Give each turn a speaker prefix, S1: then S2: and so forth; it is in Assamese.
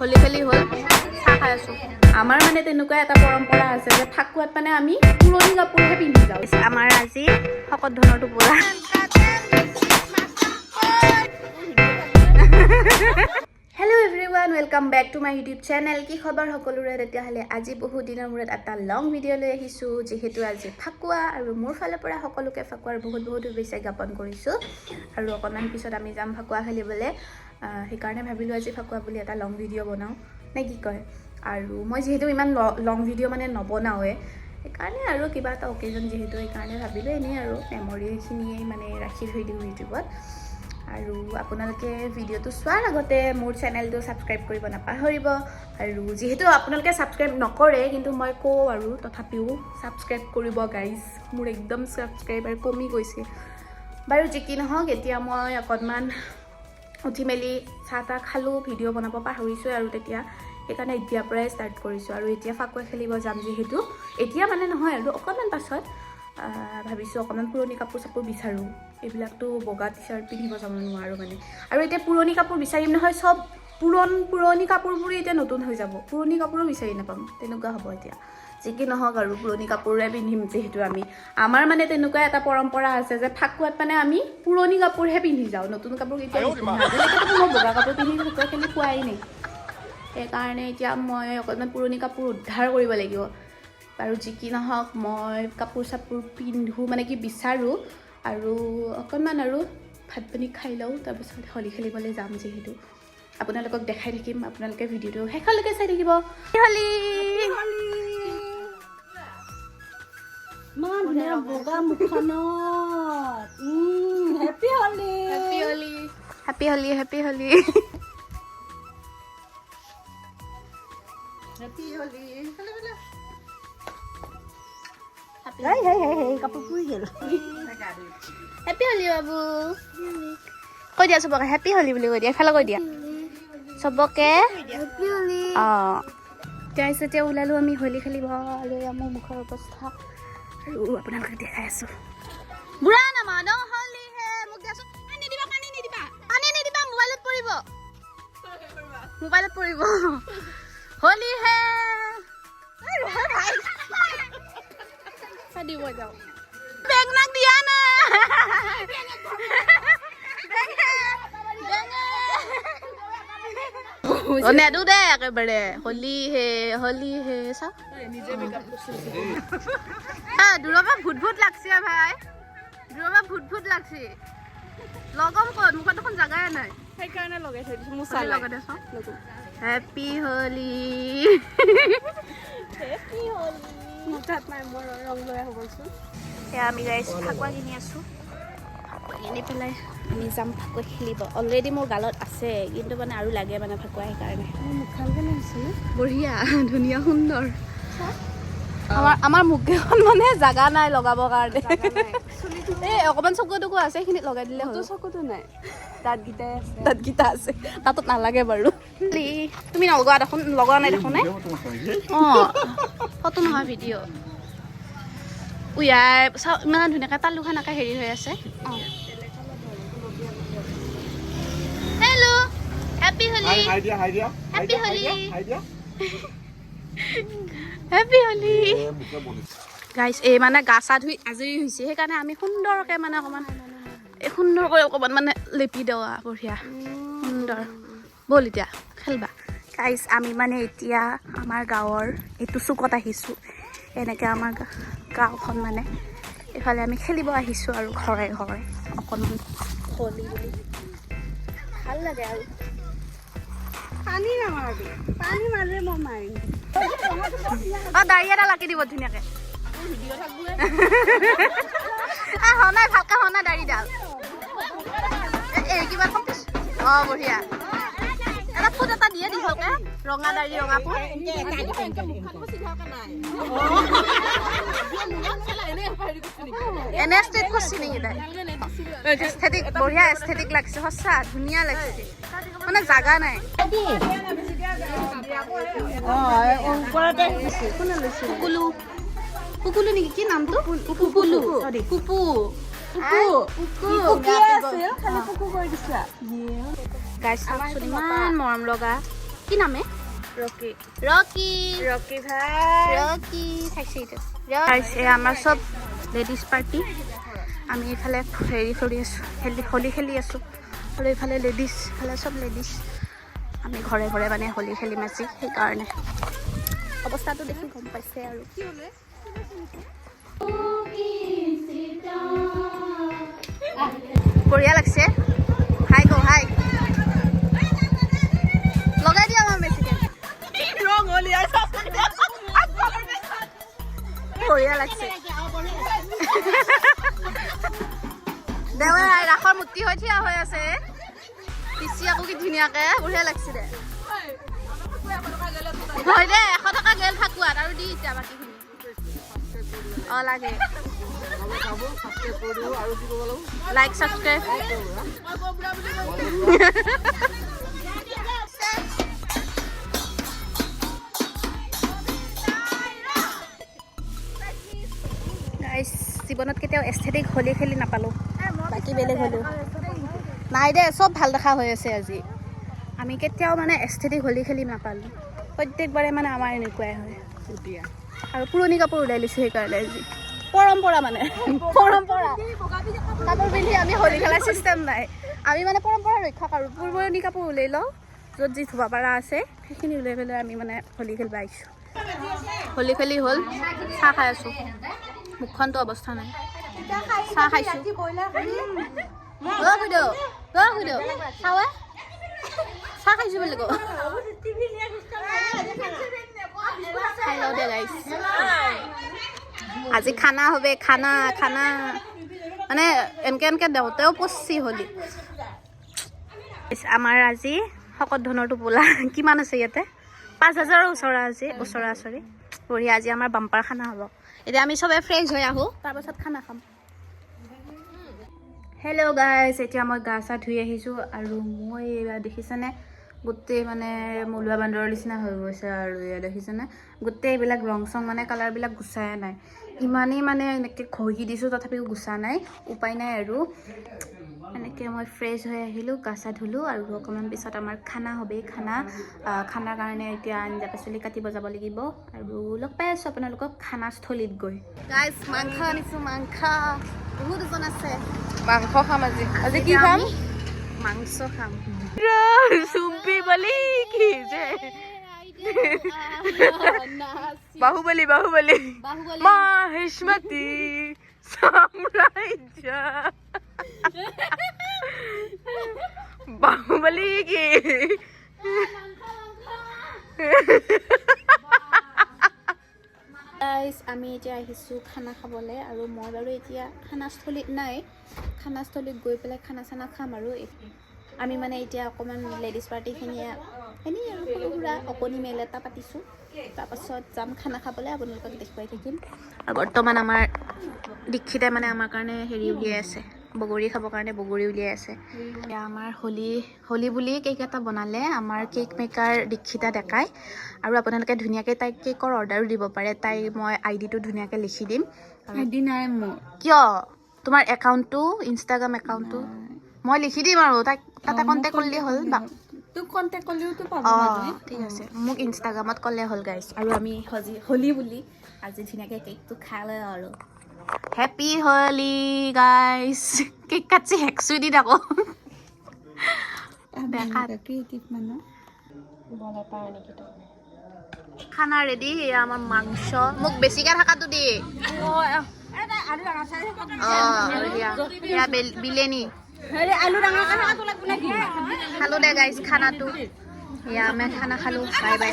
S1: হলি খেলি হ'ল চাহ খাই আছোঁ। আমাৰ মানে তেনেকুৱা এটা পৰম্পৰা আছে যে ফাকুৱাত মানে আমি পুৰণি কাপোৰহে পিন্ধি যাওঁ। আমাৰ আজি শকত ধনৰ টোপোলা। Hello' everyone, welcome back to my YouTube channel. কি খবৰ সকলোৰে? তেতিয়াহ'লে আজি বহুত দিনৰ মূৰত এটা লং ভিডিঅ' লৈ আহিছোঁ, যিহেতু আজি ফাকুৱা আৰু মোৰ ফালৰ পৰা সকলোকে ফাকুৱাৰ বহুত শুভেচ্ছা জ্ঞাপন কৰিছোঁ। আৰু অকণমান পিছত আমি যাম ফাকুৱা খেলিবলৈ, সেইকাৰণে ভাবিলোঁ আজি ফাকুৱা বুলি এটা লং ভিডিঅ' বনাওঁ, নে কি কয়? আৰু মই যিহেতু ইমান লং ভিডিঅ' মানে নবনাওঁৱে, সেইকাৰণে আৰু কিবা এটা অকেজন যিহেতু, সেইকাৰণে ভাবিলোঁ এনেই আৰু মেমৰিখিনিয়ে মানে ৰাখি থৈ দিওঁ ইউটিউবত। আৰু আপোনালোকে ভিডিঅ'টো চোৱাৰ আগতে মোৰ চেনেলটো ছাবস্ক্ৰাইব কৰিব নাপাহৰিব। আৰু যিহেতু আপোনালোকে ছাবস্ক্ৰাইব নকৰে, কিন্তু মই কওঁ আৰু তথাপিও ছাবস্ক্ৰাইব কৰিব গাইজ। মোৰ একদম ছাবস্ক্ৰাইবাৰ কমি গৈছে বাৰু। যি কি নহওক, এতিয়া মই অকণমান উঠি মেলি চাহ তাহ খালোঁ, ভিডিঅ' বনাব পাহৰিছোঁ আৰু তেতিয়া সেইকাৰণে এতিয়াৰ পৰাই ষ্টাৰ্ট কৰিছোঁ। আৰু এতিয়া ফাকুৱা খেলিব যাম যিহেতু, এতিয়া মানে নহয় আৰু অকণমান পাছত ভাবিছোঁ অকণমান পুৰণি কাপোৰ চাপোৰ বিচাৰোঁ। এইবিলাকতো বগা টি চাৰ্ট পিন্ধিব যাব নোৱাৰোঁ মানে। আৰু এতিয়া পুৰণি কাপোৰ বিচাৰিম নহয়, চব পুৰণি কাপোৰবোৰে এতিয়া নতুন হৈ যাব, পুৰণি কাপোৰো বিচাৰি নাপাম, তেনেকুৱা হ'ব এতিয়া। যি কি নহওক আৰু পুৰণি কাপোৰে পিন্ধিম যিহেতু আমি। আমাৰ মানে তেনেকুৱা এটা পৰম্পৰা আছে যে ফাকুৱাত মানে আমি পুৰণি কাপোৰহে পিন্ধি যাওঁ, নতুন কাপোৰ কেতিয়াও নিপিন্ধো। আজিলৈকেতো মই বগা কাপোৰ পিন্ধি ফাকুৱা খেলি পোৱাই নাই, সেইকাৰণে এতিয়া মই অকণমান পুৰণি কাপোৰ উদ্ধাৰ কৰিব লাগিব। আৰু যি কি নহওক, মই কাপোৰ চাপোৰ পিন্ধোঁ মানে কি বিচাৰোঁ, আৰু অকণমান আৰু ভাত পানী খাই লওঁ, তাৰপিছত হোলী খেলিবলৈ যাম যিহেতু। আপোনালোকক দেখাই থাকিম, আপোনালোকে ভিডিঅ'টো শেষলৈকে চাই থাকিব। হোলী
S2: ইমান ধুনীয়া বগা মুখখনত। Happy Holi,
S1: happy Holi, happy Holi, happy Holi,
S2: happy Holi. কাপোৰ পুৰি গ'ল।
S1: হেপী হোলী বাবু, কৈ দিয়া চবকে হেপী হোলী বুলি কৈ দিয়া, এফালে কৈ দিয়া চবকে হেপী হোলী। অঁ, এতিয়া ওলালোঁ আমি হোলী খেলিব। আৰু মোৰ মুখৰ অৱস্থা আৰু আপোনালোকে দেখাই আছোঁ। বুঢ়া নামান হোলী হে, মোক দিয়াচোন। পানী নিদিবা, পানী নিদিবা, পানী নিদিবা, মোবাইলত পৰিব, মোবাইলত পৰিব। হোলী হে দিব যাওঁ, বেগনাক দিয়া না নেদো দে একেবাৰে। হোলী হে, হোলী হে, চাওঁ দূৰৰ পৰা ভূত ভূত লাগছি ভাই, দূৰৰ পৰা ভূত ভূত লাগছি। লগম ক'ত? মুখত দেখোন জাগাই নাই, সেইকাৰণে লগাই থৈ দিছোঁ। মোৰ চাই লগাই দে চাওঁ। Happy Holi, happy Holi. মোৰ তাত নাই, মই ৰং লৈ আহোঁ গৈছোঁ। এতিয়া আমি গাইছ ফাকুৱা কিনি আছোঁ, ফাকুৱা কিনি পেলাই আমি যাম ফাকুৱা খেলিব। অলৰেডি মোৰ গালত আছে, কিন্তু মানে আৰু লাগে মানে ফাকুৱা, সেইকাৰণে।
S2: মুখখন কেনে হৈছে?
S1: বঢ়িয়া, ধুনীয়া, সুন্দৰ। আমাৰ মুখকেইখন মানে জাগা নাই লগাবৰ কাৰণে। এই অকণমান চকু টকু আছে, সেইখিনিত লগাই দিলে হ'ল।
S2: চকুতো নাই, দাঁতকেইটাই আছে।
S1: দাঁতকেইটা আছে, দাঁতত নালাগে বাৰু। তুমি নলগোৱা দেখোন, লগোৱা নাই দেখোন। অঁ, ফটো নহয় ভিডিঅ'। উয়াই চাওঁ, ইমান ধুনীয়াকৈ তালুখনকৈ হেৰি হৈ আছে। অঁ, hello', happy Holi, happy Holi, happy Holi. গাইছ, এই মানে গা চা ধুই আজৰি হৈছে, সেইকাৰণে আমি সুন্দৰকৈ মানে অকণমান সুন্দৰকৈ অকণমান মানে লেপি দিওঁ। বঢ়িয়া, সুন্দৰ। ব'ল এতিয়া খেলবা। গাইছ, আমি মানে এতিয়া আমাৰ গাঁৱৰ এইটো চুকত আহিছোঁ। এনেকৈ আমাৰ গাঁওখন মানে এইফালে আমি খেলিব আহিছোঁ আৰু ঘৰে ঘৰে অকণমান হোলী বুলি ভাল লাগে। আৰু
S2: পানী নামাৰবি, পানী মাৰিলে মই মাৰিম।
S1: অঁ, দাড়ি এটা লাগি দিব ধুনীয়াকৈ। নাই ভালকৈ হোৱা নাই দাড়িডাল। এই কিবা অঁ, বঢ়িয়া। এটা ফুট এটা দিয়ে দীঘলকৈ, ৰঙা দাড়ি, ৰঙা ফুট। এনে ষ্ট্ৰেট কৰিছে নেকি তাই? এস্থেটিক, বঢ়িয়া এস্থেটিক লাগছে, সঁচা ধুনীয়া লাগছে, মানে জাগা নাই। কুকুলু, কুকুলু নেকি? কি নামটো? কুকুলু, কুপু, গাইছ চাওকচোন, ইমান মৰম লগা কি নামে
S2: ৰকি
S1: ৰকি
S2: ৰকি ভাই
S1: ৰকি থাকছে এইটো আমাৰ চব লেডিজ পাৰ্টি আমি এইফালে হেৰি কৰি আছোঁ হোলী খেলি আছোঁ আৰু এইফালে লেডিজ এইফালে চব লেডিজ আমি ঘৰে ঘৰে মানে হোলী খেলিম আজি সেইকাৰণে অৱস্থাটো দেখি গম পাইছে আৰু বঢ়িয়া লাগছে হাই গো হাই লগাই দিয়া আমাৰ বেছিকে বঢ়িয়া লাগছে দেৱা ৰাসৰ মূৰ্তি হৈ থিয়া হৈ আছে পিছি আকৌ কি ধুনীয়াকে বঢ়িয়া লাগছে দে হয় দে 100 টকা গেল ফাকুৱাত আৰু দি এতিয়া বাকীখিনি অঁ লাগে লাইক ছাবস্ক্ৰাইব গাইছ জীৱনত কেতিয়াও এস্থেটিক হোলী খেলি নাপালোঁ বাকী বেলেগ হ'লেও নাই দে চব ভাল দেখা হৈ আছে আজি আমি কেতিয়াও মানে এস্থেটিক হোলী খেলি নাপালোঁ প্ৰত্যেকবাৰে মানে আমাৰ এনেকুৱাই হয় আৰু পুৰণি কাপোৰ ওলাই লৈছোঁ সেইকাৰণে আজি পৰম্পৰা মানে পৰম্পৰা কাপোৰ পিন্ধি আমি হোলী খেলাৰ চিষ্টেম নাই আমি মানে পৰম্পৰা ৰক্ষা কৰোঁ পুৰণি কাপোৰ ওলাই লওঁ য'ত যি ধুব পৰা আছে সেইখিনি ওলাই পেলাই আমি মানে হোলী খেলিব আহিছোঁ হোলী খেলি হ'ল চাহ খাই আছোঁ মুখখনতো অৱস্থা নাই চাহ খাইছোঁ চাৱা চাহ খাইছোঁ বুলি কওঁ খাই লওঁ দে গাইছ আজি খানা হবে খানা খানা মানে এনেকৈ দেওঁতেও পচি হ'লি আমাৰ আজি শকত ধনৰ টোপোলা কিমান আছে ইয়াতে 5,000ৰ ওচৰা ওচৰি বঢ়িয়া আজি আমাৰ বাম্পাৰ খানা হ'ব এতিয়া আমি চবে ফ্ৰেছ হৈ আহোঁ তাৰপাছত খানা খাম হেল্ল' গাইছ এতিয়া মই গা চা ধুই আহিছোঁ আৰু মই এইবাৰ দেখিছেনে গোটেই মানে মলুৱা বান্দৰৰ নিচিনা হৈ গৈছে আৰু ইয়াত দেখিছেনে গোটেই এইবিলাক ৰং চং মানে কালাৰবিলাক গুচাই নাই ইমানেই মানে এনেকৈ ঘঁহি দিছোঁ তথাপিও গুচা নাই উপায় নাই আৰু এনেকৈ মই ফ্ৰেছ হৈ আহিলোঁ গা চা ধুলোঁ আৰু অকণমান পিছত আমাৰ খানা হ'বেই খানাৰ কাৰণে এতিয়া আঞ্জা পাচলি কাটিব যাব লাগিব আৰু লগ পাই আছোঁ আপোনালোকক খানাস্থলীত গৈ গাইছ মাংস আনিছোঁ মাংস বহুত ওজন আছে
S2: মাংস খাম আজি কি খাম
S1: মাংস খাম
S2: চুম্পি বলি কি যে বাহুবলী মহেশমতি সাম্রাজ্য বাহুবলী কি
S1: গাইজ আমি এতিয়া আহিছোঁ খানা খাবলৈ আৰু মই বাৰু এতিয়া খানাস্থলীত নাই খানাস্থলীত গৈ পেলাই খানা চানা খাম আৰু আমি মানে এতিয়া অকণমান লেডিজ পাৰ্টিখিনিয়ে এনেই আৰু সৰু সুৰা অকণি মেল এটা পাতিছোঁ তাৰপাছত যাম খানা খাবলৈ আপোনালোকক দেখুৱাই থাকিম আৰু বৰ্তমান আমাৰ দীক্ষিতাই মানে আমাৰ কাৰণে হেৰি উলিয়াই আছে বগৰী খাবৰ কাৰণে বগৰী উলিয়াই আছে এতিয়া আমাৰ হোলী বুলি কেক এটা বনালে আমাৰ কেক মেকাৰ দীক্ষিতা ডেকাই আৰু আপোনালোকে ধুনীয়াকৈ তাইক কেকৰ অৰ্ডাৰো দিব পাৰে তাই মই আইডিটো ধুনীয়াকৈ লিখি দিম
S2: আইডি নাই মোৰ
S1: কিয় তোমাৰ একাউণ্টটো ইনষ্টাগ্ৰাম একাউণ্টটো মই লিখি দিম আৰু তাইক তাতে কণ্টেক্ট কৰিলেই হ'ল
S2: তোক কণ্টেক্ট কৰিলেওতো পাব
S1: অঁ ঠিক আছে মোক ইনষ্টাগ্ৰামত ক'লে হ'ল গাইছ আৰু আমি হোলী বুলি আজি ধুনীয়াকৈ কেকটো খালে আৰু হেপী হোলী গাইছ কেক কাটি হেকচুই দি থাকোঁ
S2: ক্ৰিয়েটিভ মানুহ
S1: খানা ৰেডি এয়া আমাৰ মাংস মোক বেছিকৈ থকাটো দি অঁ এয়া বিলেনি খালোঁ দে গাইছ খানাটো এয়া আমি খানা খালোঁ বাই বাই